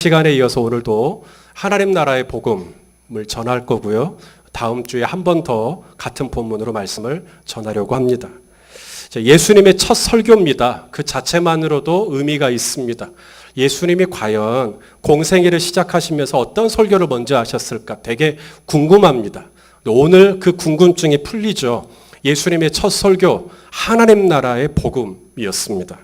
시간에 이어서 오늘도 하나님 나라의 복음을 전할 거고요. 다음 주에 한 번 더 같은 본문으로 말씀을 전하려고 합니다. 예수님의 첫 설교입니다. 그 자체만으로도 의미가 있습니다. 예수님이 과연 공생애를 시작하시면서 어떤 설교를 먼저 하셨을까 되게 궁금합니다. 오늘 그 궁금증이 풀리죠. 예수님의 첫 설교, 하나님 나라의 복음이었습니다.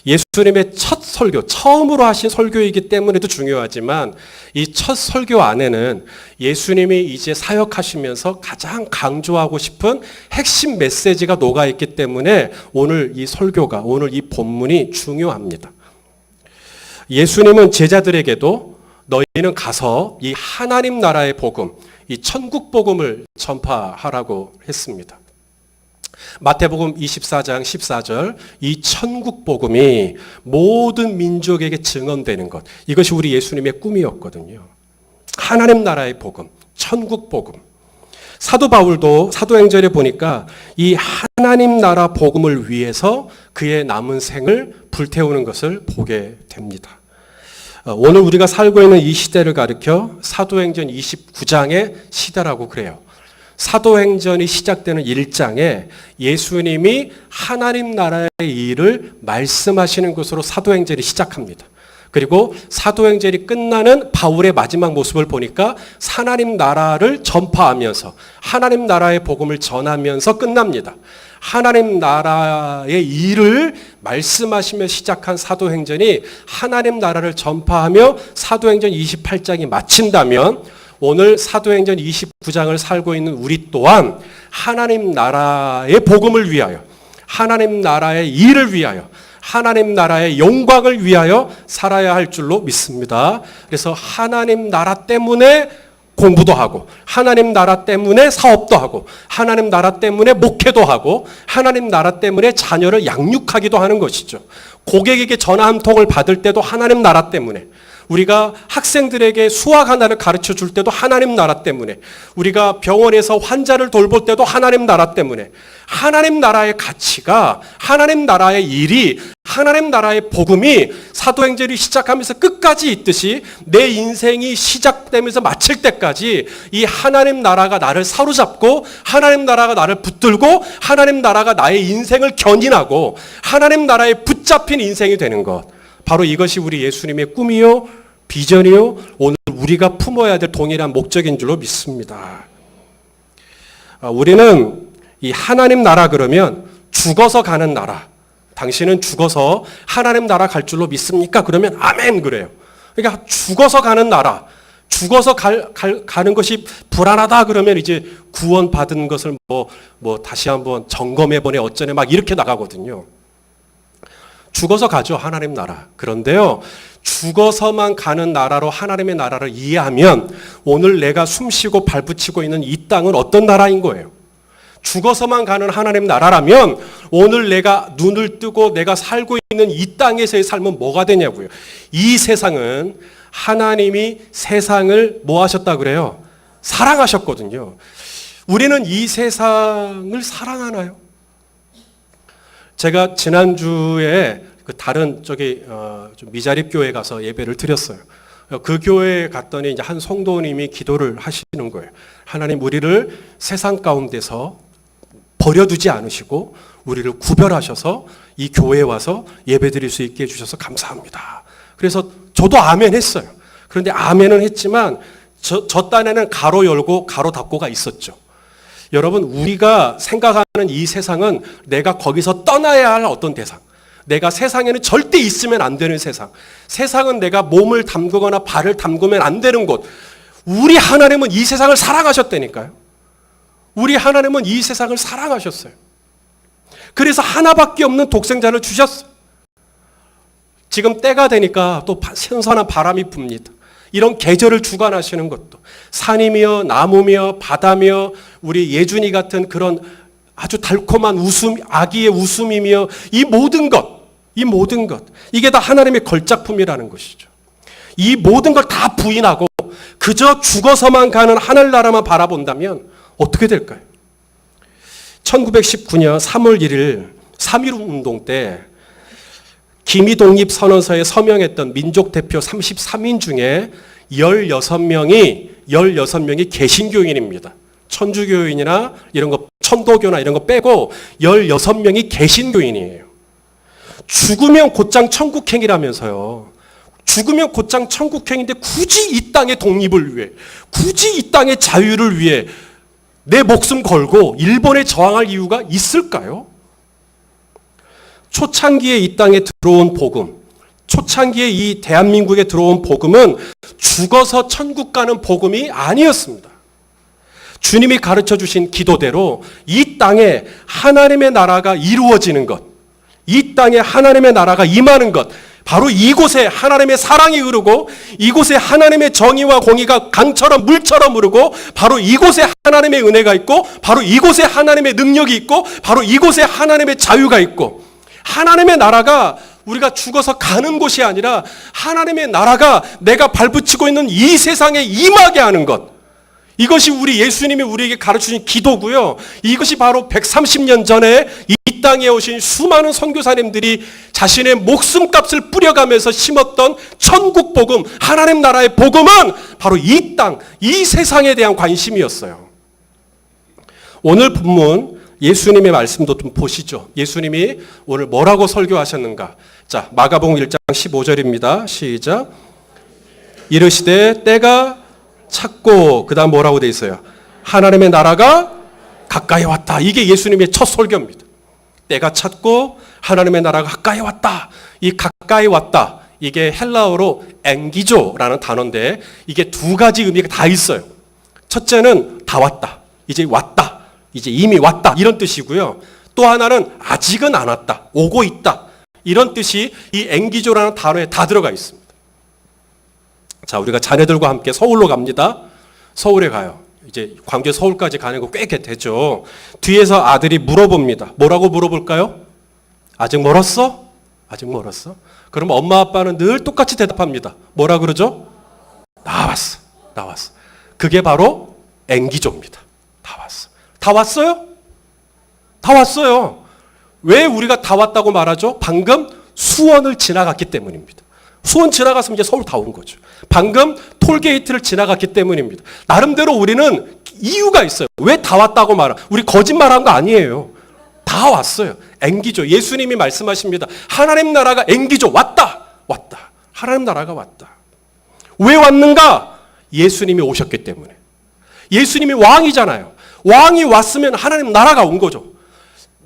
예수님의 첫 설교, 처음으로 하신 설교이기 때문에도 중요하지만 이 첫 설교 안에는 예수님이 이제 사역하시면서 가장 강조하고 싶은 핵심 메시지가 녹아있기 때문에 오늘 이 설교가, 오늘 이 본문이 중요합니다. 예수님은 제자들에게도 너희는 가서 이 하나님 나라의 복음, 이 천국 복음을 전파하라고 했습니다. 마태복음 24장 14절, 이 천국 복음이 모든 민족에게 증언되는 것, 이것이 우리 예수님의 꿈이었거든요. 하나님 나라의 복음, 천국 복음. 사도 바울도 사도행전에 보니까 이 하나님 나라 복음을 위해서 그의 남은 생을 불태우는 것을 보게 됩니다. 오늘 우리가 살고 있는 이 시대를 가리켜 사도행전 29장의 시대라고 그래요. 사도행전이 시작되는 1장에 예수님이 하나님 나라의 일을 말씀하시는 것으로 사도행전이 시작합니다. 그리고 사도행전이 끝나는 바울의 마지막 모습을 보니까 하나님 나라를 전파하면서 하나님 나라의 복음을 전하면서 끝납니다. 하나님 나라의 일을 말씀하시며 시작한 사도행전이 하나님 나라를 전파하며 사도행전 28장이 마친다면 오늘 사도행전 29장을 살고 있는 우리 또한 하나님 나라의 복음을 위하여, 하나님 나라의 일을 위하여, 하나님 나라의 영광을 위하여 살아야 할 줄로 믿습니다. 그래서 하나님 나라 때문에 공부도 하고, 하나님 나라 때문에 사업도 하고, 하나님 나라 때문에 목회도 하고, 하나님 나라 때문에 자녀를 양육하기도 하는 것이죠. 고객에게 전화 한 통을 받을 때도 하나님 나라 때문에, 우리가 학생들에게 수학 하나를 가르쳐 줄 때도 하나님 나라 때문에, 우리가 병원에서 환자를 돌볼 때도 하나님 나라 때문에, 하나님 나라의 가치가, 하나님 나라의 일이, 하나님 나라의 복음이 사도행전이 시작하면서 끝까지 있듯이 내 인생이 시작되면서 마칠 때까지 이 하나님 나라가 나를 사로잡고, 하나님 나라가 나를 붙들고, 하나님 나라가 나의 인생을 견인하고 하나님 나라에 붙잡힌 인생이 되는 것, 바로 이것이 우리 예수님의 꿈이요, 비전이요, 오늘 우리가 품어야 될 동일한 목적인 줄로 믿습니다. 우리는 이 하나님 나라 그러면 죽어서 가는 나라, 당신은 죽어서 하나님 나라 갈 줄로 믿습니까? 그러면 아멘 그래요. 그러니까 죽어서 가는 나라, 죽어서 가는 것이 불안하다 그러면 이제 구원 받은 것을 다시 한번 점검해보네 어쩌네 막 이렇게 나가거든요. 죽어서 가죠, 하나님 나라. 그런데요, 죽어서만 가는 나라로 하나님의 나라를 이해하면 오늘 내가 숨쉬고 발붙이고 있는 이 땅은 어떤 나라인 거예요? 죽어서만 가는 하나님 나라라면 오늘 내가 눈을 뜨고 내가 살고 있는 이 땅에서의 삶은 뭐가 되냐고요. 이 세상은 하나님이 세상을 뭐 하셨다 그래요? 사랑하셨거든요. 우리는 이 세상을 사랑하나요? 제가 지난주에 그 다른 좀 미자립 교회 가서 예배를 드렸어요. 그 교회에 갔더니 이제 한 성도님이 기도를 하시는 거예요. 하나님, 우리를 세상 가운데서 버려두지 않으시고 우리를 구별하셔서 이 교회에 와서 예배 드릴 수 있게 해주셔서 감사합니다. 그래서 저도 아멘 했어요. 그런데 아멘은 했지만 저 딴에는 가로 열고 가로 닫고가 있었죠. 여러분, 우리가 생각하는 이 세상은 내가 거기서 떠나야 할 어떤 대상, 내가 세상에는 절대 있으면 안 되는 세상, 세상은 내가 몸을 담그거나 발을 담그면 안 되는 곳. 우리 하나님은 이 세상을 사랑하셨다니까요. 우리 하나님은 이 세상을 사랑하셨어요. 그래서 하나밖에 없는 독생자를 주셨어요. 지금 때가 되니까 또 선선한 바람이 붑니다. 이런 계절을 주관하시는 것도 산이며 나무며 바다며 우리 예준이 같은 그런 아주 달콤한 웃음, 아기의 웃음이며 이 모든 것, 이게 다 하나님의 걸작품이라는 것이죠. 이 모든 걸 다 부인하고 그저 죽어서만 가는 하늘나라만 바라본다면 어떻게 될까요? 1919년 3월 1일 3.1 운동 때 기미독립선언서에 서명했던 민족 대표 33인 중에 16명이 개신교인입니다. 천주교인이나 이런 거, 천도교나 이런 거 빼고 16명이 개신교인이에요. 죽으면 곧장 천국행이라면서요. 죽으면 곧장 천국행인데 굳이 이 땅의 독립을 위해, 굳이 이 땅의 자유를 위해 내 목숨 걸고 일본에 저항할 이유가 있을까요? 초창기에 이 땅에 들어온 복음, 초창기에 이 대한민국에 들어온 복음은 죽어서 천국 가는 복음이 아니었습니다. 주님이 가르쳐 주신 기도대로 이 땅에 하나님의 나라가 이루어지는 것, 이 땅에 하나님의 나라가 임하는 것, 바로 이곳에 하나님의 사랑이 흐르고 이곳에 하나님의 정의와 공의가 강처럼 물처럼 흐르고 바로 이곳에 하나님의 은혜가 있고 바로 이곳에 하나님의 능력이 있고 바로 이곳에 하나님의 자유가 있고 하나님의 나라가 우리가 죽어서 가는 곳이 아니라 하나님의 나라가 내가 발붙이고 있는 이 세상에 임하게 하는 것. 이것이 우리 예수님이 우리에게 가르치신 기도고요. 이것이 바로 130년 전에 이 땅에 오신 수많은 선교사님들이 자신의 목숨값을 뿌려가면서 심었던 천국 복음, 하나님 나라의 복음은 바로 이 땅, 이 세상에 대한 관심이었어요. 오늘 본문 예수님의 말씀도 좀 보시죠. 예수님이 오늘 뭐라고 설교하셨는가? 자, 마가복음 1장 15절입니다. 시작. 이르시되 때가 찾고 그 다음 뭐라고 돼 있어요? 하나님의 나라가 가까이 왔다. 이게 예수님의 첫 설교입니다. 때가 찾고 하나님의 나라가 가까이 왔다. 이 가까이 왔다. 이게 헬라어로 엥기조라는 단어인데 이게 두 가지 의미가 다 있어요. 첫째는 다 왔다. 이제 왔다. 이제 이미 왔다. 이런 뜻이고요. 또 하나는 아직은 안 왔다. 오고 있다. 이런 뜻이 이 엥기조라는 단어에 다 들어가 있습니다. 자, 우리가 자녀들과 함께 서울로 갑니다. 서울에 가요. 이제 광주 서울까지 가는 거 꽤 되죠. 뒤에서 아들이 물어봅니다. 뭐라고 물어볼까요? 아직 멀었어? 아직 멀었어? 그럼 엄마 아빠는 늘 똑같이 대답합니다. 뭐라 그러죠? 나왔어. 나왔어. 그게 바로 엥기조입니다. 다 왔어. 다 왔어요? 다 왔어요. 왜 우리가 다 왔다고 말하죠? 방금 수원을 지나갔기 때문입니다. 수원 지나갔으면 이제 서울 다 온 거죠. 방금 톨게이트를 지나갔기 때문입니다. 나름대로 우리는 이유가 있어요. 왜 다 왔다고 말하? 우리 거짓말한 거 아니에요. 다 왔어요. 엥기조. 예수님이 말씀하십니다. 하나님 나라가 엥기조. 왔다. 왔다. 하나님 나라가 왔다. 왜 왔는가? 예수님이 오셨기 때문에. 예수님이 왕이잖아요. 왕이 왔으면 하나님 나라가 온 거죠.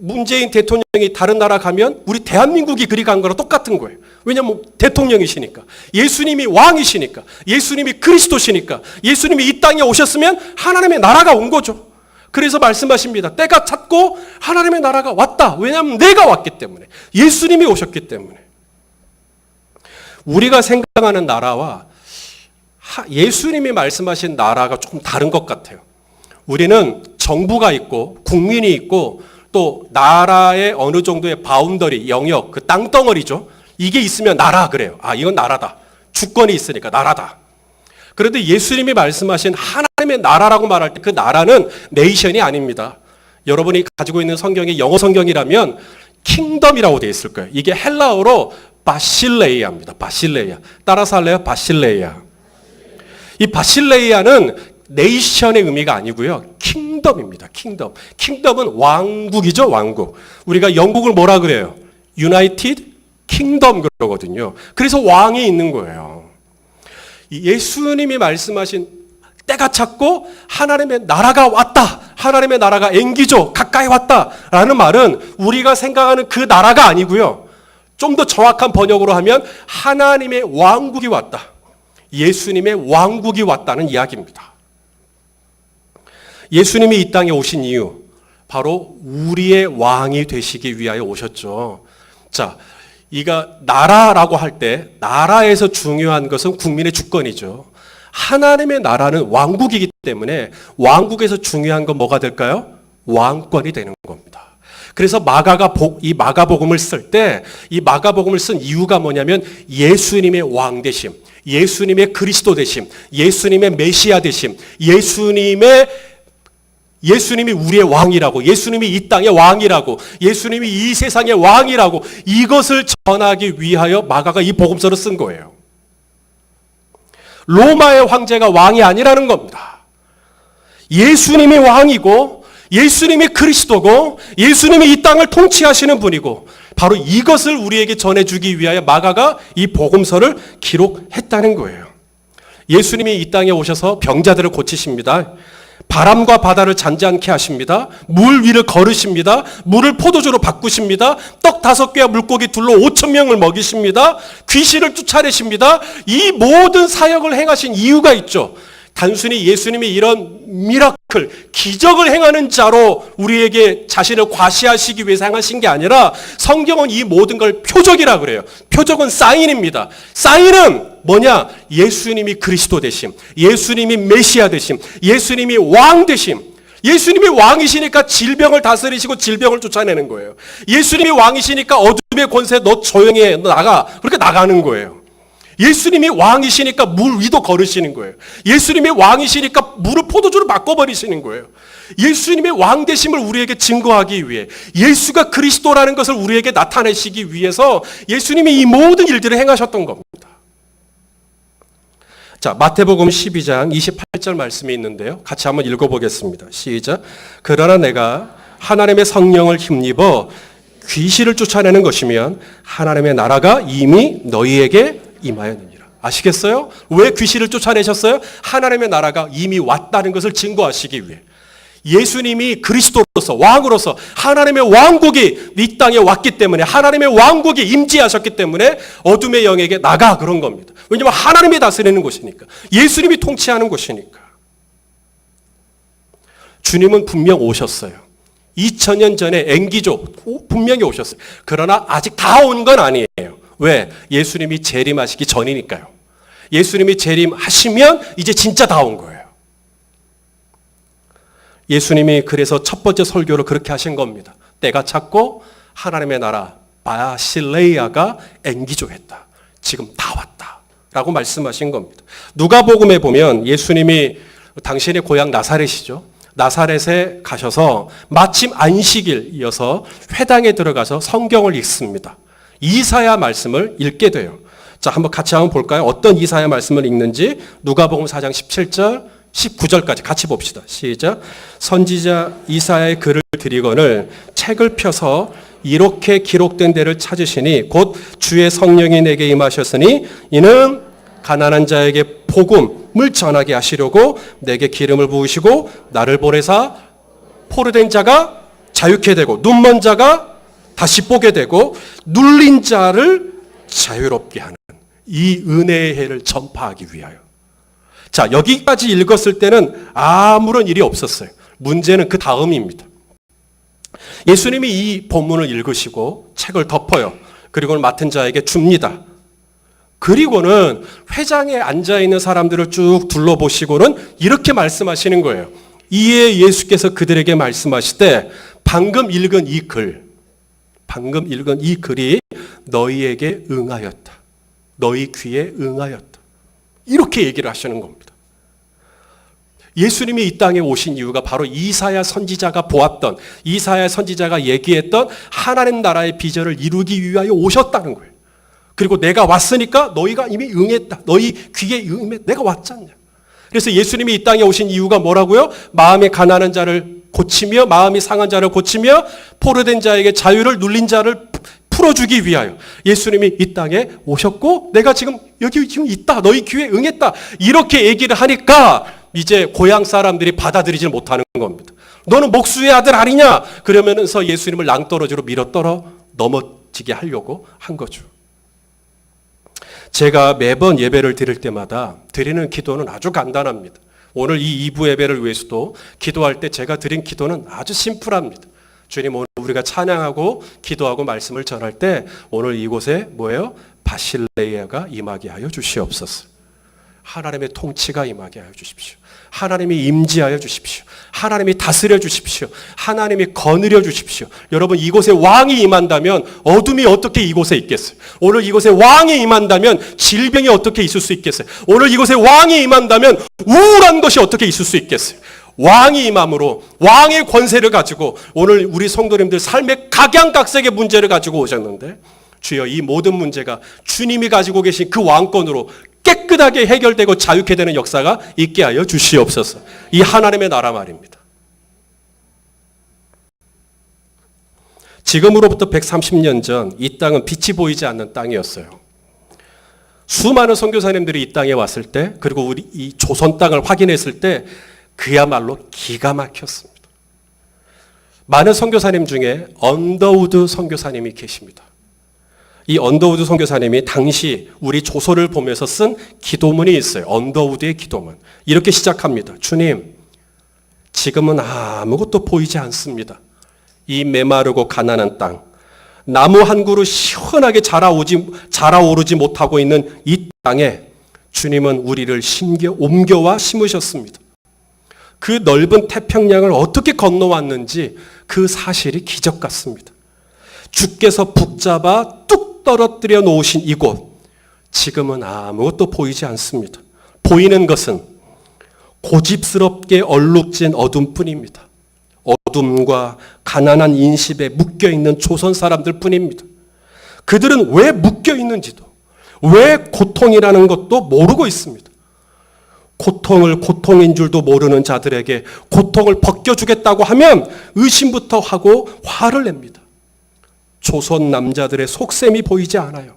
문재인 대통령이 다른 나라 가면 우리 대한민국이 그리 간 거랑 똑같은 거예요. 왜냐하면 대통령이시니까. 예수님이 왕이시니까. 예수님이 그리스도시니까. 예수님이 이 땅에 오셨으면 하나님의 나라가 온 거죠. 그래서 말씀하십니다. 때가 찼고 하나님의 나라가 왔다. 왜냐하면 내가 왔기 때문에. 예수님이 오셨기 때문에. 우리가 생각하는 나라와 예수님이 말씀하신 나라가 조금 다른 것 같아요. 우리는 정부가 있고 국민이 있고 또 나라의 어느 정도의 바운더리, 영역, 그 땅덩어리죠. 이게 있으면 나라 그래요. 아, 이건 나라다. 주권이 있으니까 나라다. 그런데 예수님이 말씀하신 하나님의 나라라고 말할 때 그 나라는 네이션이 아닙니다. 여러분이 가지고 있는 성경이 영어 성경이라면 킹덤이라고 되어 있을 거예요. 이게 헬라어로 바실레이아입니다. 바실레이아. 따라서 할래요? 바실레이아. 이 바실레이아는 네이션의 의미가 아니고요. 킹덤입니다. 킹덤. 킹덤은 왕국이죠. 왕국. 우리가 영국을 뭐라 그래요? 유나이티드 킹덤 그러거든요. 그래서 왕이 있는 거예요. 예수님이 말씀하신 때가 찼고 하나님의 나라가 왔다. 하나님의 나라가 엥기조 가까이 왔다라는 말은 우리가 생각하는 그 나라가 아니고요. 좀 더 정확한 번역으로 하면 하나님의 왕국이 왔다. 예수님의 왕국이 왔다는 이야기입니다. 예수님이 이 땅에 오신 이유, 바로 우리의 왕이 되시기 위하여 오셨죠. 자, 이가 나라라고 할 때 나라에서 중요한 것은 국민의 주권이죠. 하나님의 나라는 왕국이기 때문에 왕국에서 중요한 건 뭐가 될까요? 왕권이 되는 겁니다. 그래서 이 마가복음을 쓸 때 이 마가복음을 쓴 이유가 뭐냐면 예수님의 왕 되심, 예수님의 그리스도 되심, 예수님의 메시아 되심, 예수님의 예수님이 우리의 왕이라고, 예수님이 이 땅의 왕이라고, 예수님이 이 세상의 왕이라고, 이것을 전하기 위하여 마가가 이 복음서를 쓴 거예요. 로마의 황제가 왕이 아니라는 겁니다. 예수님이 왕이고, 예수님이 그리스도고, 예수님이 이 땅을 통치하시는 분이고, 바로 이것을 우리에게 전해주기 위하여 마가가 이 복음서를 기록했다는 거예요. 예수님이 이 땅에 오셔서 병자들을 고치십니다. 바람과 바다를 잔잔케 하십니다. 물 위를 걸으십니다. 물을 포도주로 바꾸십니다. 떡 5개와 물고기 둘로 5,000명을 먹이십니다. 귀신을 쫓아내십니다. 이 모든 사역을 행하신 이유가 있죠. 단순히 예수님이 이런 미라클, 기적을 행하는 자로 우리에게 자신을 과시하시기 위해서 행하신 게 아니라 성경은 이 모든 걸 표적이라 그래요. 표적은 사인입니다. 사인은 뭐냐? 예수님이 그리스도 되심, 예수님이 메시아 되심, 예수님이 왕 되심. 예수님이 왕이시니까 질병을 다스리시고 질병을 쫓아내는 거예요. 예수님이 왕이시니까 어둠의 권세 너 조용히 해, 너 나가. 그렇게 나가는 거예요. 예수님이 왕이시니까 물 위도 걸으시는 거예요. 예수님이 왕이시니까 물을 포도주로 바꿔버리시는 거예요. 예수님의 왕 되심을 우리에게 증거하기 위해, 예수가 그리스도라는 것을 우리에게 나타내시기 위해서 예수님이 이 모든 일들을 행하셨던 겁니다. 자, 마태복음 12장 28절 말씀이 있는데요. 같이 한번 읽어보겠습니다. 시작. 그러나 내가 하나님의 성령을 힘입어 귀신을 쫓아내는 것이면 하나님의 나라가 이미 너희에게 임하였느니라. 아시겠어요? 왜 귀신을 쫓아내셨어요? 하나님의 나라가 이미 왔다는 것을 증거하시기 위해. 예수님이 그리스도로서, 왕으로서 하나님의 왕국이 이 땅에 왔기 때문에, 하나님의 왕국이 임재하셨기 때문에 어둠의 영에게 나가, 그런 겁니다. 왜냐하면 하나님이 다스리는 곳이니까, 예수님이 통치하는 곳이니까. 주님은 분명 오셨어요. 2000년 전에 앵기족 분명히 오셨어요. 그러나 아직 다 온 건 아니에요. 왜? 예수님이 재림하시기 전이니까요. 예수님이 재림하시면 이제 진짜 다 온 거예요. 예수님이 그래서 첫 번째 설교를 그렇게 하신 겁니다. 때가 찼고 하나님의 나라 바실레이아가 앵기족했다. 지금 다 왔다 라고 말씀하신 겁니다. 누가복음에 보면 예수님이 당신의 고향 나사렛이죠. 나사렛에 가셔서 마침 안식일이어서 회당에 들어가서 성경을 읽습니다. 이사야 말씀을 읽게 돼요. 자, 한번 같이 한번 볼까요? 어떤 이사야 말씀을 읽는지. 누가복음 4장 17절 19절까지 같이 봅시다. 시작. 선지자 이사야의 글을 드리거늘 책을 펴서 이렇게 기록된 데를 찾으시니 곧 주의 성령이 내게 임하셨으니 이는 가난한 자에게 복음을 전하게 하시려고 내게 기름을 부으시고 나를 보내사 포로된 자가 자유케 되고 눈먼 자가 다시 보게 되고 눌린 자를 자유롭게 하는 이 은혜의 해를 전파하기 위하여. 자, 여기까지 읽었을 때는 아무런 일이 없었어요. 문제는 그 다음입니다. 예수님이 이 본문을 읽으시고 책을 덮어요. 그리고는 맡은 자에게 줍니다. 그리고는 회장에 앉아있는 사람들을 쭉 둘러보시고는 이렇게 말씀하시는 거예요. 이에 예수께서 그들에게 말씀하시되 방금 읽은 이 글이 너희에게 응하였다. 너희 귀에 응하였다. 이렇게 얘기를 하시는 겁니다. 예수님이 이 땅에 오신 이유가 바로 이사야 선지자가 보았던, 이사야 선지자가 얘기했던 하나님 나라의 비전을 이루기 위하여 오셨다는 거예요. 그리고 내가 왔으니까 너희가 이미 응했다. 너희 귀에 응해. 내가 왔잖냐. 그래서 예수님이 이 땅에 오신 이유가 뭐라고요? 마음이 가난한 자를 고치며, 마음이 상한 자를 고치며, 포로된 자에게 자유를, 눌린 자를 풀어주기 위하여 예수님이 이 땅에 오셨고, 내가 지금 여기 지금 있다. 너희 귀에 응했다. 이렇게 얘기를 하니까 이제 고향 사람들이 받아들이질 못하는 겁니다. 너는 목수의 아들 아니냐? 그러면서 예수님을 낭떠러지로 밀어떨어 넘어지게 하려고 한 거죠. 제가 매번 예배를 드릴 때마다 드리는 기도는 아주 간단합니다. 오늘 이 2부 예배를 위해서도 기도할 때 제가 드린 기도는 아주 심플합니다. 주님, 오늘 우리가 찬양하고 기도하고 말씀을 전할 때 오늘 이곳에 뭐예요? 바실레이아가 임하게 하여 주시옵소서. 하나님의 통치가 임하게 하여 주십시오. 하나님이 임재하여 주십시오. 하나님이 다스려 주십시오. 하나님이 거느려 주십시오. 여러분, 이곳에 왕이 임한다면 어둠이 어떻게 이곳에 있겠어요? 오늘 이곳에 왕이 임한다면 질병이 어떻게 있을 수 있겠어요? 오늘 이곳에 왕이 임한다면 우울한 것이 어떻게 있을 수 있겠어요? 왕이 임함으로 왕의 권세를 가지고 오늘 우리 성도님들 삶의 각양각색의 문제를 가지고 오셨는데 주여 이 모든 문제가 주님이 가지고 계신 그 왕권으로 깨끗하게 해결되고 자유케 되는 역사가 있게 하여 주시옵소서. 이 하나님의 나라 말입니다. 지금으로부터 130년 전 이 땅은 빛이 보이지 않는 땅이었어요. 수많은 선교사님들이 이 땅에 왔을 때 그리고 우리 이 조선 땅을 확인했을 때 그야말로 기가 막혔습니다. 많은 선교사님 중에 언더우드 선교사님이 계십니다. 이 언더우드 선교사님이 당시 우리 조서를 보면서 쓴 기도문이 있어요. 언더우드의 기도문. 이렇게 시작합니다. 주님, 지금은 아무것도 보이지 않습니다. 이 메마르고 가난한 땅, 나무 한 그루 시원하게 자라오르지 못하고 있는 이 땅에 주님은 우리를 옮겨와 심으셨습니다. 그 넓은 태평양을 어떻게 건너왔는지 그 사실이 기적 같습니다. 주께서 붙잡아 뚝 떨어뜨려 놓으신 이곳, 지금은 아무것도 보이지 않습니다. 보이는 것은 고집스럽게 얼룩진 어둠뿐입니다. 어둠과 가난한 인심에 묶여있는 조선 사람들 뿐입니다. 그들은 왜 묶여있는지도, 왜 고통이라는 것도 모르고 있습니다. 고통을 고통인 줄도 모르는 자들에게 고통을 벗겨주겠다고 하면 의심부터 하고 화를 냅니다. 조선 남자들의 속셈이 보이지 않아요.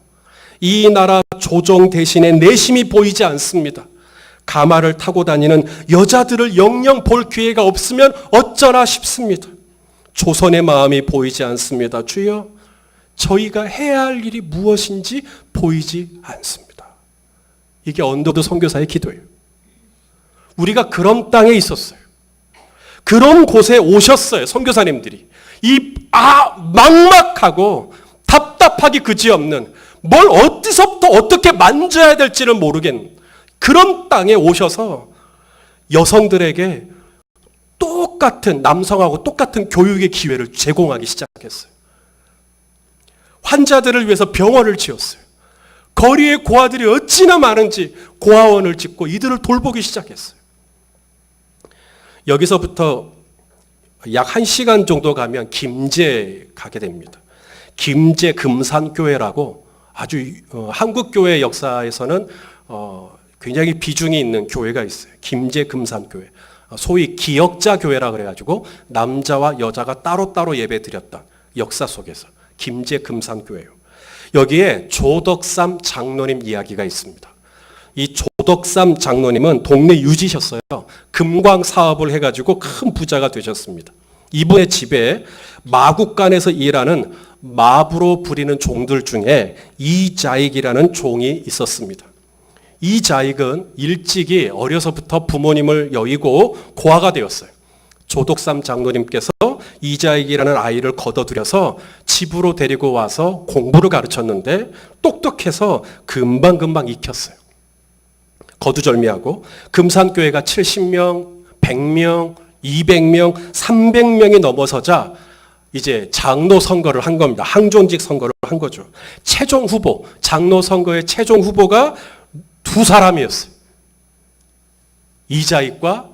이 나라 조정 대신에 내심이 보이지 않습니다. 가마를 타고 다니는 여자들을 영영 볼 기회가 없으면 어쩌나 싶습니다. 조선의 마음이 보이지 않습니다. 주여, 저희가 해야 할 일이 무엇인지 보이지 않습니다. 이게 언더우드 선교사의 기도예요. 우리가 그런 땅에 있었어요. 그런 곳에 오셨어요. 선교사님들이. 막막하고 답답하기 그지없는 뭘 어디서부터 어떻게 만져야 될지를 모르겠는 그런 땅에 오셔서 여성들에게 똑같은, 남성하고 똑같은 교육의 기회를 제공하기 시작했어요. 환자들을 위해서 병원을 지었어요. 거리에 고아들이 어찌나 많은지 고아원을 짓고 이들을 돌보기 시작했어요. 여기서부터 약 1시간 정도 가면 김제 가게 됩니다. 김제 금산교회라고 아주 한국교회 역사에서는 굉장히 비중이 있는 교회가 있어요. 김제 금산교회. 소위 기역자 교회라 그래가지고 남자와 여자가 따로따로 예배 드렸던 역사 속에서 김제 금산교회예요. 여기에 조덕삼 장로님 이야기가 있습니다. 이 조덕삼 장로님은 동네 유지셨어요. 금광 사업을 해가지고 큰 부자가 되셨습니다. 이분의 집에 마국간에서 일하는 마부로 부리는 종들 중에 이자익이라는 종이 있었습니다. 이자익은 일찍이 어려서부터 부모님을 여의고 고아가 되었어요. 조덕삼 장로님께서 이자익이라는 아이를 거둬들여서 집으로 데리고 와서 공부를 가르쳤는데 똑똑해서 금방금방 익혔어요. 거두절미하고 금산교회가 70명, 100명, 200명, 300명이 넘어서자 이제 장로 선거를 한 겁니다. 항존직 선거를 한 거죠. 최종 후보, 장로 선거의 최종 후보가 두 사람이었어요. 이자익과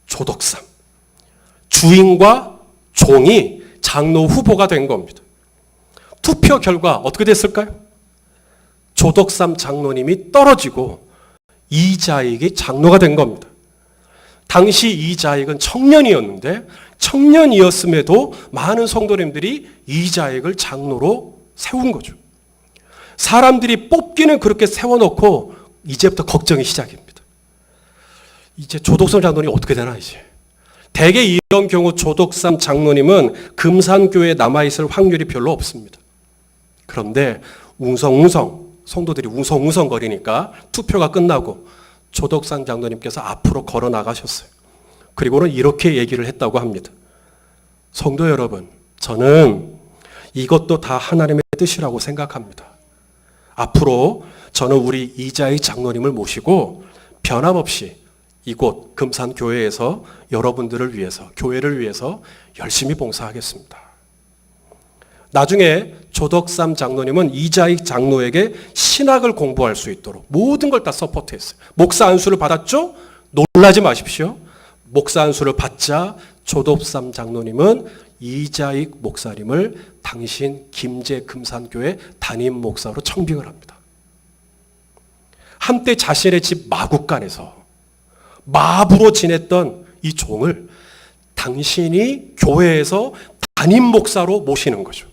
조덕삼. 주인과 종이 장로 후보가 된 겁니다. 투표 결과 어떻게 됐을까요? 조덕삼 장로님이 떨어지고 이자익이 장로가 된 겁니다. 당시 이자익은 청년이었는데 청년이었음에도 많은 성도님들이 이자익을 장로로 세운 거죠. 사람들이 뽑기는 그렇게 세워놓고 이제부터 걱정이 시작입니다. 이제 조덕삼 장로님이 어떻게 되나 이제. 대개 이런 경우 조덕삼 장로님은 금산교회에 남아있을 확률이 별로 없습니다. 그런데 웅성웅성 성도들이 웅성웅성 거리니까 투표가 끝나고 조덕삼 장로님께서 앞으로 걸어 나가셨어요. 그리고는 이렇게 얘기를 했다고 합니다. 성도 여러분, 저는 이것도 다 하나님의 뜻이라고 생각합니다. 앞으로 저는 우리 이자익 장로님을 모시고 변함없이 이곳 금산교회에서 여러분들을 위해서, 교회를 위해서 열심히 봉사하겠습니다. 나중에 조덕삼 장로님은 이자익 장로에게 신학을 공부할 수 있도록 모든 걸 다 서포트했어요. 목사 안수를 받았죠? 놀라지 마십시오. 목사 안수를 받자 조dob삼 장로님은 이자익 목사님을 당신 김제 금산교회 담임 목사로 청빙을 합니다. 한때 자신의 집 마국간에서 마부로 지냈던 이 종을 당신이 교회에서 담임 목사로 모시는 거죠.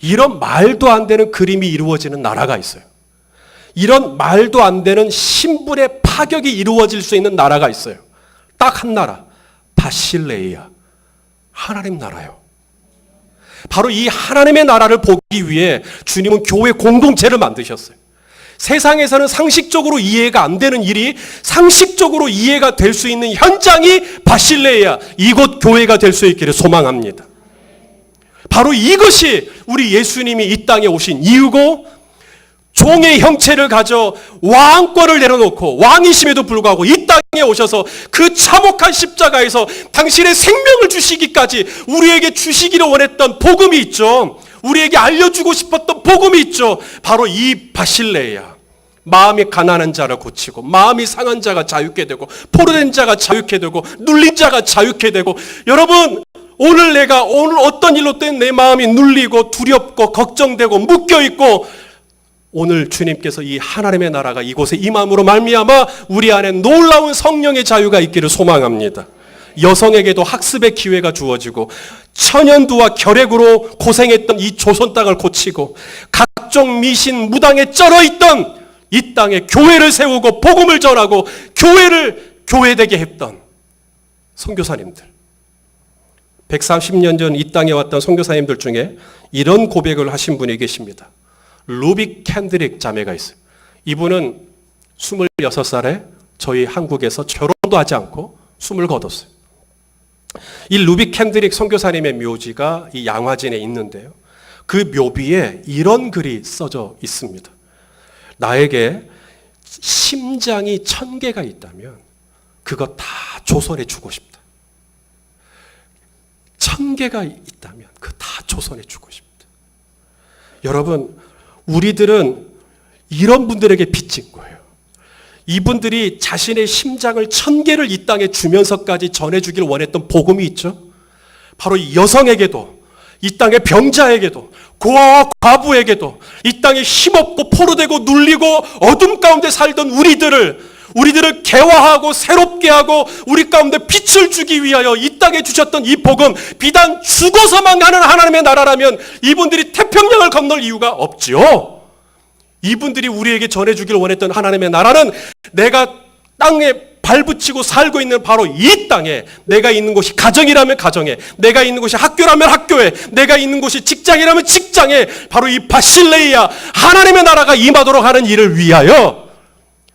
이런 말도 안 되는 그림이 이루어지는 나라가 있어요. 이런 말도 안 되는 신분의 파격이 이루어질 수 있는 나라가 있어요. 딱 한 나라, 바실레이아, 하나님 나라요. 바로 이 하나님의 나라를 보기 위해 주님은 교회 공동체를 만드셨어요. 세상에서는 상식적으로 이해가 안 되는 일이 상식적으로 이해가 될 수 있는 현장이 바실레이아, 이곳 교회가 될 수 있기를 소망합니다. 바로 이것이 우리 예수님이 이 땅에 오신 이유고, 종의 형체를 가져 왕권을 내려놓고 왕이심에도 불구하고 이 땅에 오셔서 그 참혹한 십자가에서 당신의 생명을 주시기까지 우리에게 주시기를 원했던 복음이 있죠. 우리에게 알려주고 싶었던 복음이 있죠. 바로 이 바실레야, 마음이 가난한 자를 고치고 마음이 상한 자가 자유케 되고 포로된 자가 자유케 되고 눌린 자가 자유케 되고. 여러분, 오늘 어떤 일로 때문에 내 마음이 눌리고 두렵고 걱정되고 묶여있고, 오늘 주님께서 이 하나님의 나라가 이곳에 임함으로 말미암아 우리 안에 놀라운 성령의 자유가 있기를 소망합니다. 여성에게도 학습의 기회가 주어지고 천연두와 결핵으로 고생했던 이 조선 땅을 고치고 각종 미신 무당에 쩔어있던 이 땅에 교회를 세우고 복음을 전하고 교회를 교회되게 했던 선교사님들, 130년 전 이 땅에 왔던 선교사님들 중에 이런 고백을 하신 분이 계십니다. 루빅 캔드릭 자매가 있어요. 이분은 26살에 저희 한국에서 결혼도 하지 않고 숨을 거뒀어요. 이 루빅 캔드릭 선교사님의 묘지가 이 양화진에 있는데요. 그 묘비에 이런 글이 써져 있습니다. 나에게 심장이 1000개가 있다면 그거 다 조선에 주고 싶다. 1000개가 있다면 그거 다 조선에 주고 싶다. 여러분, 우리들은 이런 분들에게 빚진 거예요. 이분들이 자신의 심장을 1000개를 이 땅에 주면서까지 전해주길 원했던 복음이 있죠. 바로 이 여성에게도, 이 땅의 병자에게도, 고아와 과부에게도, 이 땅에 힘없고 포로되고 눌리고 어둠 가운데 살던 우리들을 개화하고 새롭게 하고 우리 가운데 빛을 주기 위하여 이 땅에 주셨던 이 복음, 비단 죽어서만 가는 하나님의 나라라면 이분들이 태평양을 건널 이유가 없지요. 이분들이 우리에게 전해주길 원했던 하나님의 나라는 내가 땅에 발붙이고 살고 있는 바로 이 땅에, 내가 있는 곳이 가정이라면 가정에, 내가 있는 곳이 학교라면 학교에, 내가 있는 곳이 직장이라면 직장에, 바로 이 바실레이아 하나님의 나라가 임하도록 하는 일을 위하여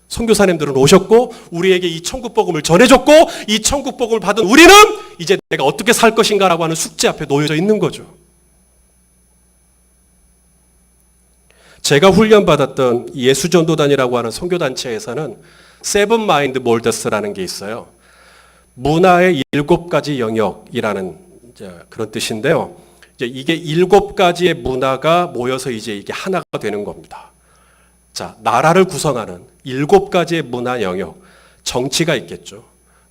선교사님들은 오셨고 우리에게 이 천국 복음을 전해줬고, 이 천국 복음을 받은 우리는 이제 내가 어떻게 살 것인가라고 하는 숙제 앞에 놓여져 있는 거죠. 제가 훈련받았던 예수전도단이라고 하는 선교단체에서는 세븐 마인드 몰더스라는 게 있어요. 문화의 7가지 영역이라는 그런 뜻인데요. 이게 7가지의 문화가 모여서 이제 이게 하나가 되는 겁니다. 자, 나라를 구성하는 7가지의 문화 영역, 정치가 있겠죠.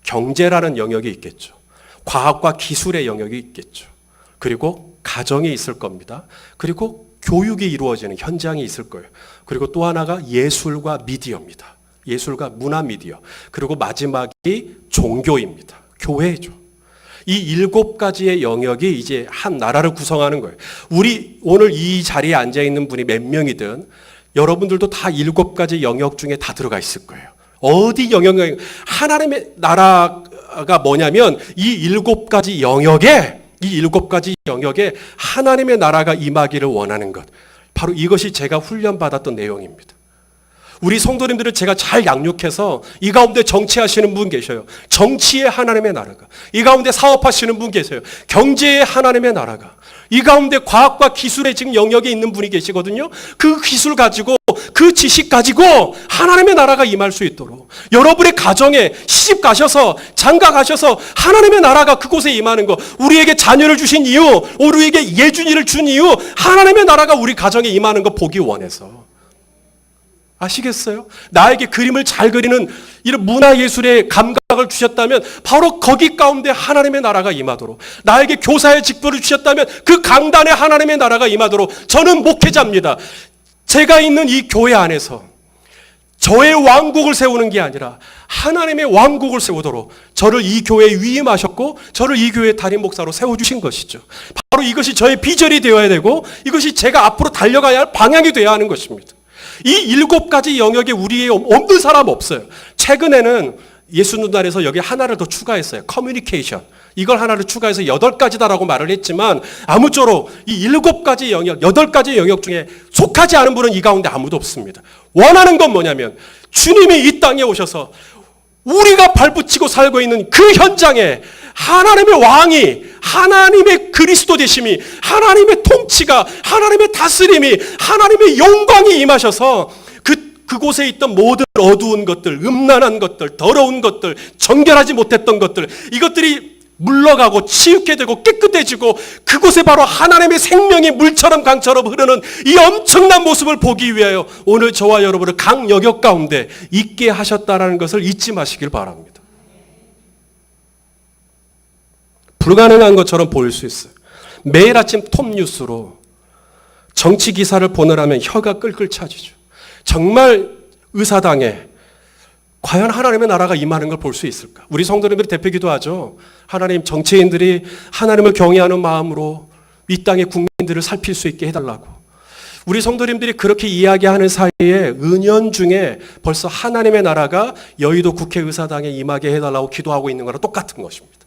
경제라는 영역이 있겠죠. 과학과 기술의 영역이 있겠죠. 그리고 가정이 있을 겁니다. 그리고 교육이 이루어지는 현장이 있을 거예요. 그리고 또 하나가 예술과 미디어입니다. 예술과 문화 미디어. 그리고 마지막이 종교입니다. 교회죠. 이 7가지의 영역이 이제 한 나라를 구성하는 거예요. 우리 오늘 이 자리에 앉아 있는 분이 몇 명이든 여러분들도 다 7가지 영역 중에 다 들어가 있을 거예요. 어디 영역이, 하나님의 나라가 뭐냐면 이 7가지 영역에, 이 7가지 영역에 하나님의 나라가 임하기를 원하는 것. 바로 이것이 제가 훈련받았던 내용입니다. 우리 성도님들을 제가 잘 양육해서 이 가운데 정치하시는 분 계셔요. 정치의 하나님의 나라가. 이 가운데 사업하시는 분 계세요. 경제의 하나님의 나라가. 이 가운데 과학과 기술의 지금 영역에 있는 분이 계시거든요. 그 기술 가지고, 그 지식 가지고 하나님의 나라가 임할 수 있도록, 여러분의 가정에 시집 가셔서 장가 가셔서 하나님의 나라가 그곳에 임하는 거, 우리에게 자녀를 주신 이유, 우리에게 예준이를 준 이유, 하나님의 나라가 우리 가정에 임하는 거 보기 원해서. 아시겠어요? 나에게 그림을 잘 그리는 이런 문화예술의 감각이 을 주셨다면 바로 거기 가운데 하나님의 나라가 임하도록, 나에게 교사의 직분을 주셨다면 그 강단에 하나님의 나라가 임하도록, 저는 목회자입니다. 제가 있는 이 교회 안에서 저의 왕국을 세우는 게 아니라 하나님의 왕국을 세우도록 저를 이 교회에 위임하셨고 저를 이 교회의 담임 목사로 세워주신 것이죠. 바로 이것이 저의 비전이 되어야 되고 이것이 제가 앞으로 달려가야 할 방향이 되어야 하는 것입니다. 이 7가지 영역에 우리의 없는 사람 없어요. 최근에는 예수누단에서 여기 하나를 더 추가했어요. 커뮤니케이션. 이걸 하나를 추가해서 8가지다라고 말을 했지만 아무쪼록 이 7가지 영역, 8가지 영역 중에 속하지 않은 분은 이 가운데 아무도 없습니다. 원하는 건 뭐냐면 주님이 이 땅에 오셔서 우리가 발붙이고 살고 있는 그 현장에 하나님의 왕이, 하나님의 그리스도 되심이, 하나님의 통치가, 하나님의 다스림이, 하나님의 영광이 임하셔서 그곳에 있던 모든 어두운 것들, 음란한 것들, 더러운 것들, 정결하지 못했던 것들, 이것들이 물러가고 치유게 되고 깨끗해지고 그곳에 바로 하나님의 생명이 물처럼 강처럼 흐르는 이 엄청난 모습을 보기 위하여 오늘 저와 여러분을 각 영역 가운데 있게 하셨다는 것을 잊지 마시길 바랍니다. 불가능한 것처럼 보일 수 있어요. 매일 아침 톱뉴스로 정치 기사를 보느라면 혀가 끌끌 차지죠. 정말 의사당에 과연 하나님의 나라가 임하는 걸 볼 수 있을까? 우리 성도님들이 대표기도 하죠. 하나님, 정치인들이 하나님을 경외하는 마음으로 이 땅의 국민들을 살필 수 있게 해달라고. 우리 성도님들이 그렇게 이야기하는 사이에 은연중에 벌써 하나님의 나라가 여의도 국회의사당에 임하게 해달라고 기도하고 있는 거랑 똑같은 것입니다.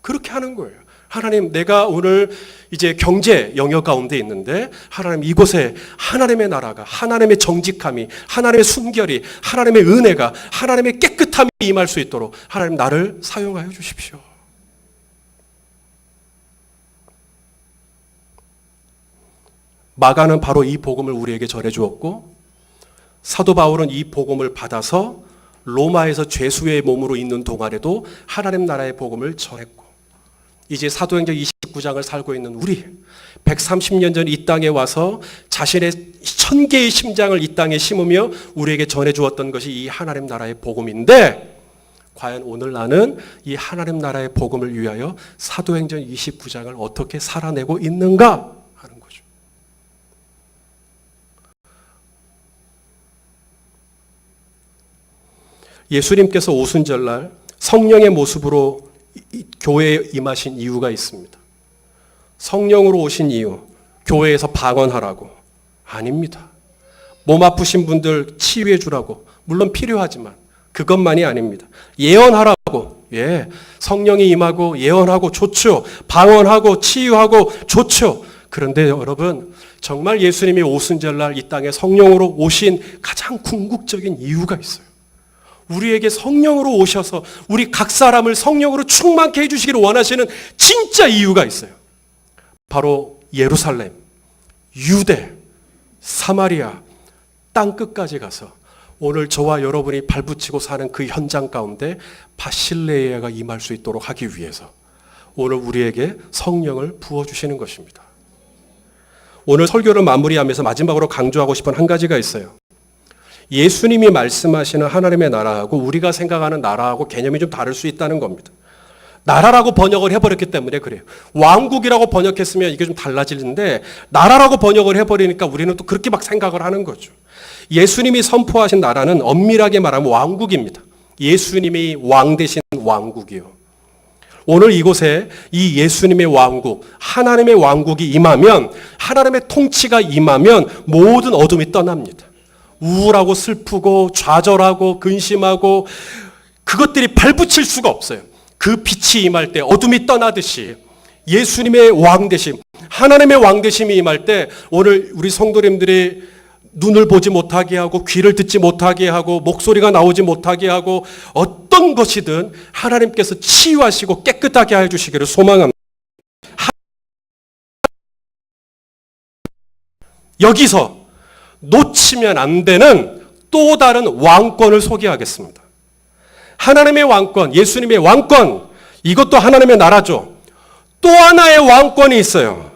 그렇게 하는 거예요. 하나님, 내가 오늘 이제 경제 영역 가운데 있는데 하나님, 이곳에 하나님의 나라가, 하나님의 정직함이, 하나님의 순결이, 하나님의 은혜가, 하나님의 깨끗함이 임할 수 있도록 하나님, 나를 사용하여 주십시오. 마가는 바로 이 복음을 우리에게 전해 주었고 사도 바울은 이 복음을 받아서 로마에서 죄수의 몸으로 있는 동안에도 하나님 나라의 복음을 전했고, 이제 사도행전 29장을 살고 있는 우리, 130년 전 이 땅에 와서 자신의 1000개의 심장을 이 땅에 심으며 우리에게 전해 주었던 것이 이 하나님 나라의 복음인데, 과연 오늘 나는 이 하나님 나라의 복음을 위하여 사도행전 29장을 어떻게 살아내고 있는가 하는 거죠. 예수님께서 오순절날 성령의 모습으로 교회에 임하신 이유가 있습니다. 성령으로 오신 이유, 교회에서 방언하라고? 아닙니다. 몸 아프신 분들 치유해 주라고? 물론 필요하지만 그것만이 아닙니다. 예언하라고? 예, 성령이 임하고 예언하고 좋죠. 방언하고 치유하고 좋죠. 그런데 여러분, 정말 예수님이 오순절날 이 땅에 성령으로 오신 가장 궁극적인 이유가 있어요. 우리에게 성령으로 오셔서 우리 각 사람을 성령으로 충만케 해주시기를 원하시는 진짜 이유가 있어요. 바로 예루살렘, 유대, 사마리아, 땅끝까지 가서 오늘 저와 여러분이 발붙이고 사는 그 현장 가운데 바실레이아가 임할 수 있도록 하기 위해서 오늘 우리에게 성령을 부어주시는 것입니다. 오늘 설교를 마무리하면서 마지막으로 강조하고 싶은 한 가지가 있어요. 예수님이 말씀하시는 하나님의 나라하고 우리가 생각하는 나라하고 개념이 좀 다를 수 있다는 겁니다. 나라라고 번역을 해버렸기 때문에 그래요. 왕국이라고 번역했으면 이게 좀 달라지는데 나라라고 번역을 해버리니까 우리는 또 그렇게 막 생각을 하는 거죠. 예수님이 선포하신 나라는 엄밀하게 말하면 왕국입니다. 예수님이 왕 되신 왕국이요. 오늘 이곳에 이 예수님의 왕국, 하나님의 왕국이 임하면, 하나님의 통치가 임하면 모든 어둠이 떠납니다. 우울하고 슬프고 좌절하고 근심하고 그것들이 발붙일 수가 없어요. 그 빛이 임할 때 어둠이 떠나듯이 예수님의 왕되심, 하나님의 왕되심이 임할 때 오늘 우리 성도님들이 눈을 보지 못하게 하고 귀를 듣지 못하게 하고 목소리가 나오지 못하게 하고 어떤 것이든 하나님께서 치유하시고 깨끗하게 해주시기를 소망합니다. 여기서 놓치면 안 되는 또 다른 왕권을 소개하겠습니다. 하나님의 왕권, 예수님의 왕권, 이것도 하나님의 나라죠. 또 하나의 왕권이 있어요.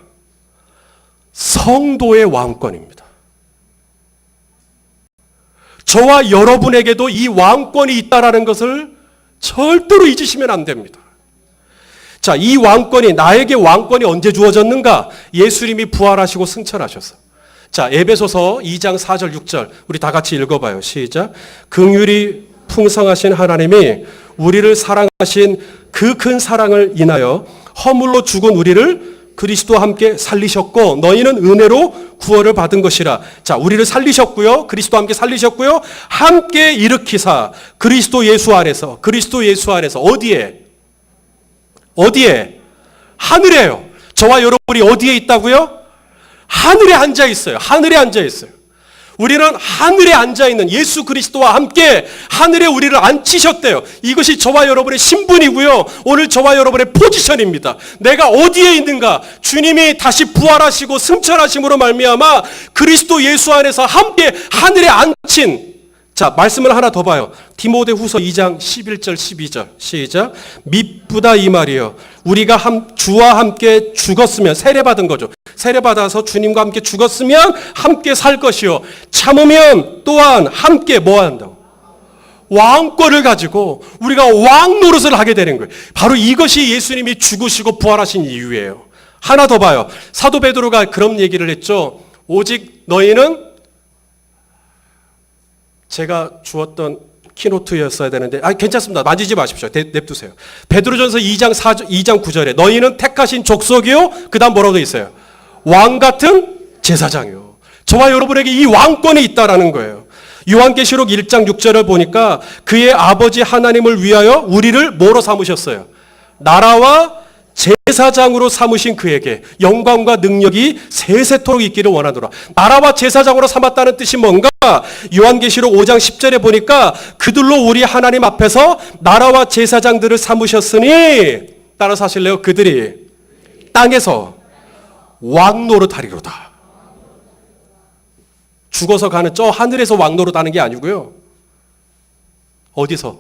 성도의 왕권입니다. 저와 여러분에게도 이 왕권이 있다라는 것을 절대로 잊으시면 안 됩니다. 자, 이 왕권이, 나에게 왕권이 언제 주어졌는가? 예수님이 부활하시고 승천하셔서. 자, 에베소서 2장 4절 6절 우리 다 같이 읽어봐요. 시작. 긍휼이 풍성하신 하나님이 우리를 사랑하신 그 큰 사랑을 인하여 허물로 죽은 우리를 그리스도와 함께 살리셨고 너희는 은혜로 구원을 받은 것이라. 자, 우리를 살리셨고요. 그리스도와 함께 살리셨고요. 함께 일으키사 그리스도 예수 안에서 어디에? 하늘에요. 저와 여러분이 어디에 있다고요? 하늘에 앉아 있어요. 하늘에 앉아 있어요. 우리는 하늘에 앉아 있는 예수 그리스도와 함께 하늘에 우리를 앉히셨대요. 이것이 저와 여러분의 신분이고요. 오늘 저와 여러분의 포지션입니다. 내가 어디에 있는가? 주님이 다시 부활하시고 승천하심으로 말미암아 그리스도 예수 안에서 함께 하늘에 앉힌. 자, 말씀을 하나 더 봐요. 디모데후서 2장 11절 12절 시작. 미쁘다 이 말이요. 우리가 주와 함께 죽었으면, 세례받은 거죠. 세례받아서 주님과 함께 죽었으면 함께 살 것이요. 참으면 또한 함께 뭐 한다고? 왕권을 가지고 우리가 왕 노릇을 하게 되는 거예요. 바로 이것이 예수님이 죽으시고 부활하신 이유예요. 하나 더 봐요. 사도 베드로가 그런 얘기를 했죠. 오직 너희는, 제가 주었던 키노트였어야 되는데, 괜찮습니다. 만지지 마십시오. 냅두세요. 베드로전서 2장 9절에 너희는 택하신 족속이요. 그 다음 뭐라고 되어 있어요? 왕 같은 제사장이요. 저와 여러분에게 이 왕권이 있다라는 거예요. 요한계시록 1장 6절을 보니까 그의 아버지 하나님을 위하여 우리를 뭐로 삼으셨어요? 나라와 제사장으로 삼으신 그에게 영광과 능력이 세세토록 있기를 원하노라. 나라와 제사장으로 삼았다는 뜻이 뭔가? 요한계시록 5장 10절에 보니까 그들로 우리 하나님 앞에서 나라와 제사장들을 삼으셨으니, 따라서 하실래요? 그들이 땅에서 왕노릇하리로다. 죽어서 가는 저 하늘에서 왕노릇하는 게 아니고요. 어디서?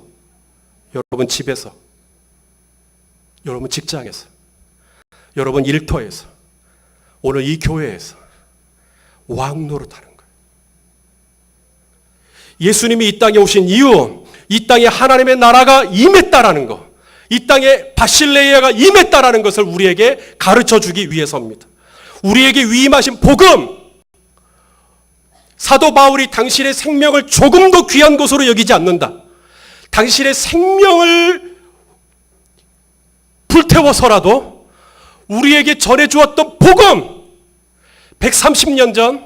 여러분 집에서, 여러분 직장에서, 여러분 일터에서, 오늘 이 교회에서 왕노릇하는 거예요. 예수님이 이 땅에 오신 이유, 이 땅에 하나님의 나라가 임했다라는 거, 이 땅에 바실레이아가 임했다라는 것을 우리에게 가르쳐 주기 위해서입니다. 우리에게 위임하신 복음, 사도 바울이 당신의 생명을 조금도 귀한 것으로 여기지 않는다. 당신의 생명을 불태워서라도 우리에게 전해주었던 복음, 130년 전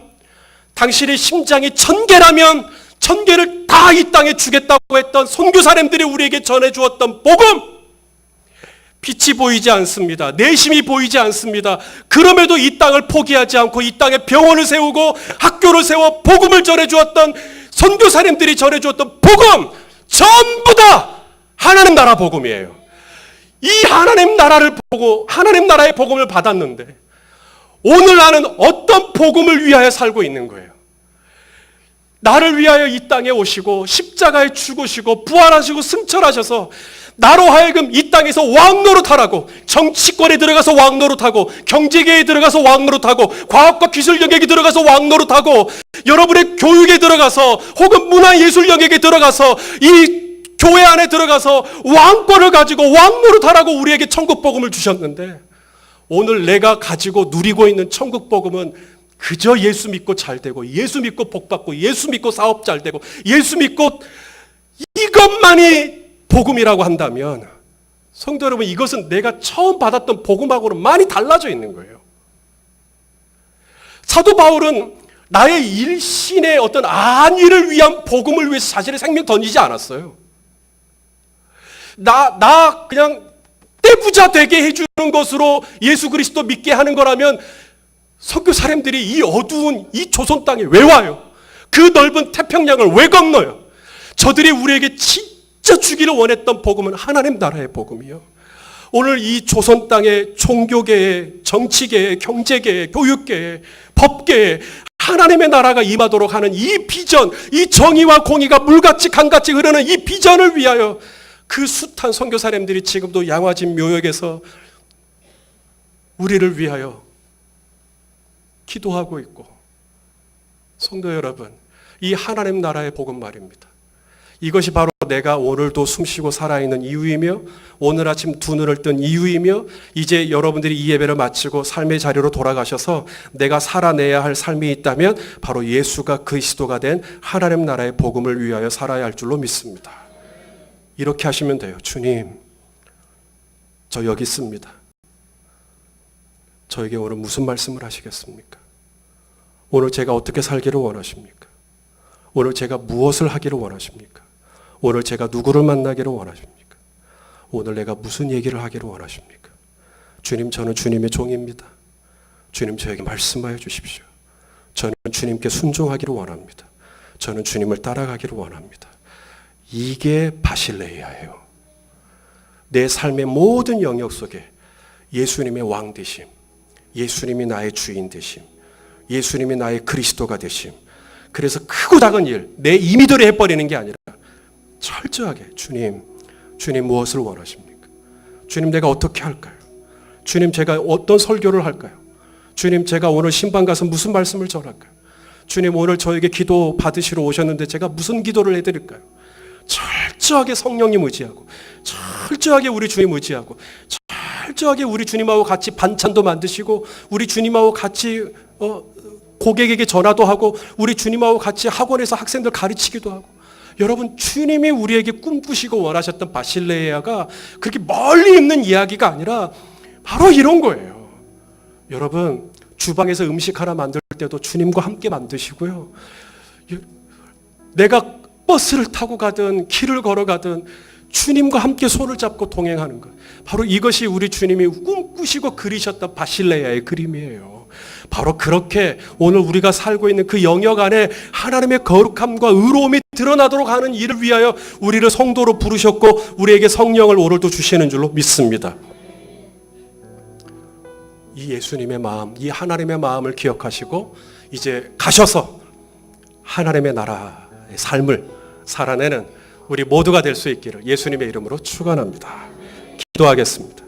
당신의 심장이 1000개라면 1000개를 다 이 땅에 주겠다고 했던 선교사님들이 우리에게 전해주었던 복음, 빛이 보이지 않습니다. 내심이 보이지 않습니다. 그럼에도 이 땅을 포기하지 않고 이 땅에 병원을 세우고 학교를 세워 복음을 전해주었던 선교사님들이 전해주었던 복음, 전부 다 하나님 나라 복음이에요. 이 하나님 나라를 보고 하나님 나라의 복음을 받았는데 오늘 나는 어떤 복음을 위하여 살고 있는 거예요? 나를 위하여 이 땅에 오시고 십자가에 죽으시고 부활하시고 승천하셔서 나로 하여금 이 땅에서 왕노릇하라고, 정치권에 들어가서 왕노릇하고, 경제계에 들어가서 왕노릇하고, 과학과 기술 영역에 들어가서 왕노릇하고, 여러분의 교육에 들어가서 혹은 문화예술 영역에 들어가서 이 교회 안에 들어가서 왕권을 가지고 왕노릇하라고 우리에게 천국 복음을 주셨는데, 오늘 내가 가지고 누리고 있는 천국 복음은 그저 예수 믿고 잘 되고, 예수 믿고 복 받고, 예수 믿고 사업 잘 되고, 예수 믿고 이것만이 복음이라고 한다면, 성도 여러분, 이것은 내가 처음 받았던 복음하고는 많이 달라져 있는 거예요. 사도 바울은 나의 일신의 어떤 안위를 위한 복음을 위해서 자신의 생명 던지지 않았어요. 나 그냥 떼부자 되게 해주는 것으로 예수 그리스도 믿게 하는 거라면 선교 사람들이 이 어두운 이 조선 땅에 왜 와요? 그 넓은 태평양을 왜 건너요? 저들이 우리에게 진짜 주기를 원했던 복음은 하나님 나라의 복음이요. 오늘 이 조선 땅의 종교계에, 정치계에, 경제계에, 교육계에, 법계에 하나님의 나라가 임하도록 하는 이 비전, 이 정의와 공의가 물같이 강같이 흐르는 이 비전을 위하여 그 숱한 선교사님들이 지금도 양화진 묘역에서 우리를 위하여 기도하고 있고, 성도 여러분, 이 하나님 나라의 복음 말입니다. 이것이 바로 내가 오늘도 숨쉬고 살아있는 이유이며 오늘 아침 두 눈을 뜬 이유이며 이제 여러분들이 이 예배를 마치고 삶의 자리로 돌아가셔서 내가 살아내야 할 삶이 있다면 바로 예수가 그리스도가 된 하나님 나라의 복음을 위하여 살아야 할 줄로 믿습니다. 이렇게 하시면 돼요. 주님, 저 여기 있습니다. 저에게 오늘 무슨 말씀을 하시겠습니까? 오늘 제가 어떻게 살기를 원하십니까? 오늘 제가 무엇을 하기를 원하십니까? 오늘 제가 누구를 만나기를 원하십니까? 오늘 내가 무슨 얘기를 하기를 원하십니까? 주님, 저는 주님의 종입니다. 주님, 저에게 말씀하여 주십시오. 저는 주님께 순종하기를 원합니다. 저는 주님을 따라가기를 원합니다. 이게 바실레이아예요. 내 삶의 모든 영역 속에 예수님의 왕 되심, 예수님이 나의 주인 되심, 예수님이 나의 그리스도가 되심. 그래서 크고 작은 일, 내 임의대로 해버리는 게 아니라 철저하게 주님 무엇을 원하십니까? 주님, 내가 어떻게 할까요? 주님, 제가 어떤 설교를 할까요? 주님, 제가 오늘 신방 가서 무슨 말씀을 전할까요? 주님, 오늘 저에게 기도 받으시러 오셨는데 제가 무슨 기도를 해드릴까요? 철저하게 성령님 의지하고, 철저하게 우리 주님 의지하고, 철저하게 우리 주님하고 같이 반찬도 만드시고, 우리 주님하고 같이 고객에게 전화도 하고, 우리 주님하고 같이 학원에서 학생들 가르치기도 하고. 여러분, 주님이 우리에게 꿈꾸시고 원하셨던 바실레아가 그렇게 멀리 있는 이야기가 아니라 바로 이런 거예요. 여러분, 주방에서 음식 하나 만들 때도 주님과 함께 만드시고요. 내가 버스를 타고 가든 길을 걸어가든 주님과 함께 손을 잡고 동행하는 것. 바로 이것이 우리 주님이 꿈꾸시고 그리셨던 바실레아의 그림이에요. 바로 그렇게 오늘 우리가 살고 있는 그 영역 안에 하나님의 거룩함과 의로움이 드러나도록 하는 일을 위하여 우리를 성도로 부르셨고 우리에게 성령을 오늘도 주시는 줄로 믿습니다. 이 예수님의 마음, 이 하나님의 마음을 기억하시고 이제 가셔서 하나님의 나라의 삶을 살아내는 우리 모두가 될 수 있기를 예수님의 이름으로 축원합니다. 기도하겠습니다.